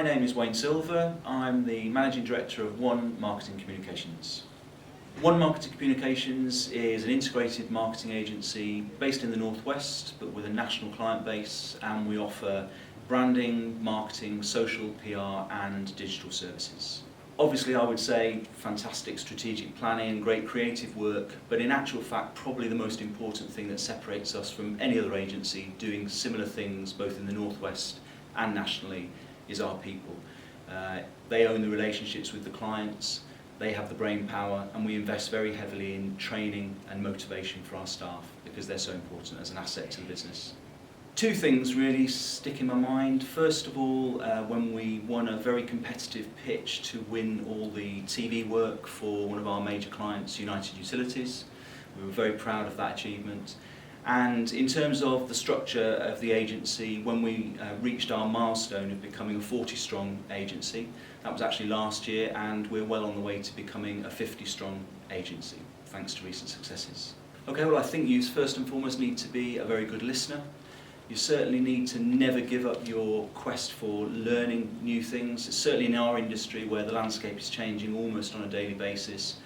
My name is Wayne Silver. I'm the Managing Director of One Marketing Communications. One Marketing Communications is an integrated marketing agency based in the Northwest but with a national client base, and we offer branding, marketing, social, PR and digital services. Obviously I would say fantastic strategic planning, great creative work, but in actual fact probably the most important thing that separates us from any other agency doing similar things both in the Northwest and nationally is our people. They own the relationships with the clients, they have the brain power, and we invest very heavily in training and motivation for our staff because they're so important as an asset to the business. Two things really stick in my mind. First of all, when we won a very competitive pitch to win all the TV work for one of our major clients, United Utilities. We were very proud of that achievement. And in terms of the structure of the agency, when we reached our milestone of becoming a 40-strong agency, that was actually last year, and we're well on the way to becoming a 50-strong agency, thanks to recent successes. Okay, well I think you first and foremost need to be a very good listener. You certainly need to never give up your quest for learning new things. It's certainly in our industry where the landscape is changing almost on a daily basis.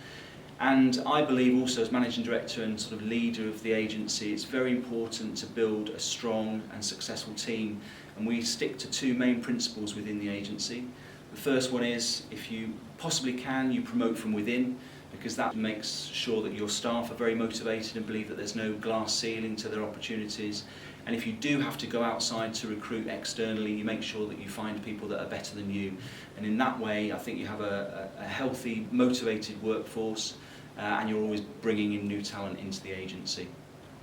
And I believe also as Managing Director and sort of leader of the agency, it's very important to build a strong and successful team. And we stick to two main principles within the agency. The first one is, if you possibly can, you promote from within, because that makes sure that your staff are very motivated and believe that there's no glass ceiling to their opportunities. And if you do have to go outside to recruit externally, you make sure that you find people that are better than you. And in that way, I think you have a healthy, motivated workforce, and you're always bringing in new talent into the agency.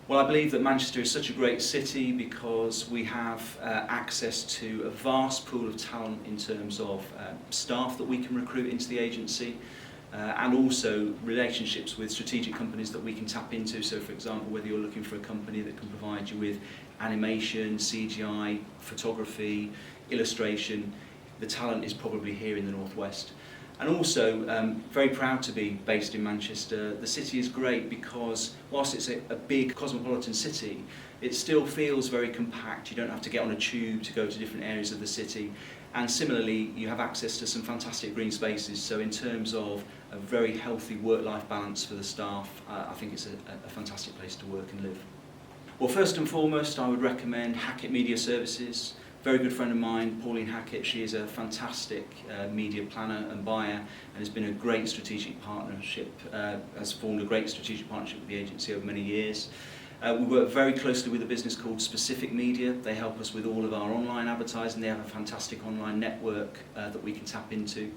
Well, I believe that Manchester is such a great city because we have access to a vast pool of talent in terms of staff that we can recruit into the agency, and also relationships with strategic companies that we can tap into. So for example, whether you're looking for a company that can provide you with animation, CGI, photography, illustration, the talent is probably here in the Northwest. And also, very proud to be based in Manchester. The city is great because whilst it's a big cosmopolitan city, it still feels very compact. You don't have to get on a tube to go to different areas of the city. And similarly, you have access to some fantastic green spaces. So in terms of a very healthy work-life balance for the staff, I think it's a fantastic place to work and live. Well, first and foremost, I would recommend Hackett Media Services. Very good friend of mine, Pauline Hackett. She is a fantastic media planner and buyer and has been a great strategic partnership, has formed a great strategic partnership with the agency over many years. We work very closely with a business called Specific Media. They help us with all of our online advertising. They have a fantastic online network that we can tap into.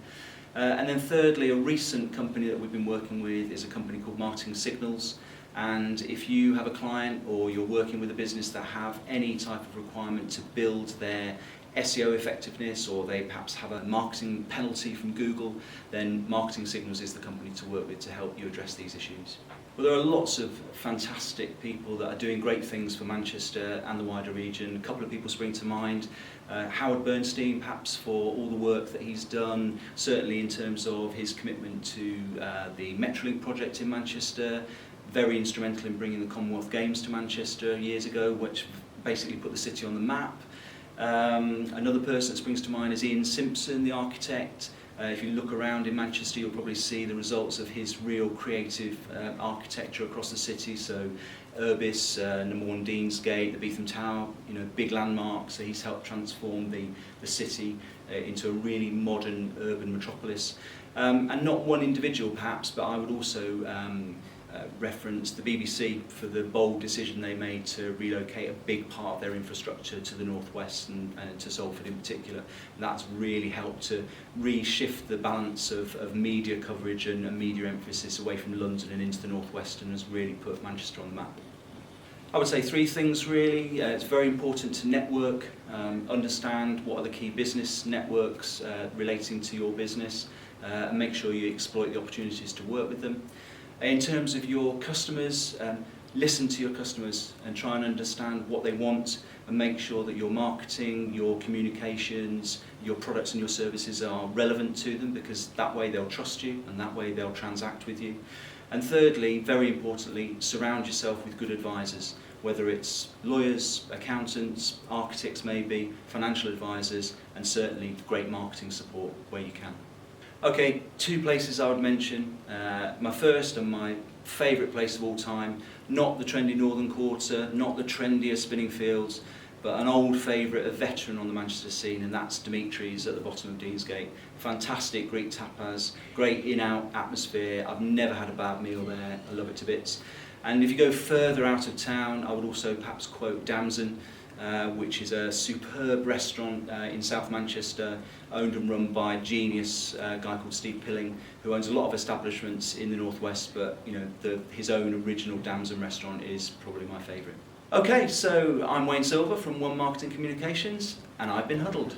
And then thirdly, a recent company that we've been working with is a company called Marketing Signals. And if you have a client or you're working with a business that have any type of requirement to build their SEO effectiveness, or they perhaps have a marketing penalty from Google, then Marketing Signals is the company to work with to help you address these issues. Well, there are lots of fantastic people that are doing great things for Manchester and the wider region. A couple of people spring to mind. Howard Bernstein, perhaps for all the work that he's done, certainly in terms of his commitment to the Metrolink project in Manchester, very instrumental in bringing the Commonwealth Games to Manchester years ago, which basically put the city on the map. Another person that springs to mind is Ian Simpson, the architect. If you look around in Manchester, you'll probably see the results of his real creative architecture across the city. So Urbis, number 1 Deansgate, the Beetham Tower, big landmarks. So he's helped transform the city into a really modern urban metropolis. And not one individual perhaps, but I would also reference the BBC for the bold decision they made to relocate a big part of their infrastructure to the northwest and to Salford in particular. And that's really helped to reshift the balance of media coverage and media emphasis away from London and into the northwest, and has really put Manchester on the map. I would say three things really. It's very important to network, understand what are the key business networks relating to your business, and make sure you exploit the opportunities to work with them. In terms of your customers, listen to your customers and try and understand what they want, and make sure that your marketing, your communications, your products and your services are relevant to them, because that way they'll trust you and that way they'll transact with you. And thirdly, very importantly, surround yourself with good advisors. whether it's lawyers, accountants, architects maybe, financial advisors, and certainly great marketing support where you can. Okay, 2 places I would mention. My first and my favourite place of all time, not the trendy Northern Quarter, not the trendier Spinningfields, but an old favourite, a veteran on the Manchester scene, and that's Dimitri's at the bottom of Deansgate. Fantastic Greek tapas, great in-out atmosphere. I've never had a bad meal there. I love it to bits. And if you go further out of town, I would also perhaps quote Damson, which is a superb restaurant in South Manchester, owned and run by a genius guy called Steve Pilling, who owns a lot of establishments in the northwest, but his own original Damson restaurant is probably my favourite. Okay, so I'm Wayne Silver from One Marketing Communications, and I've been Huddled.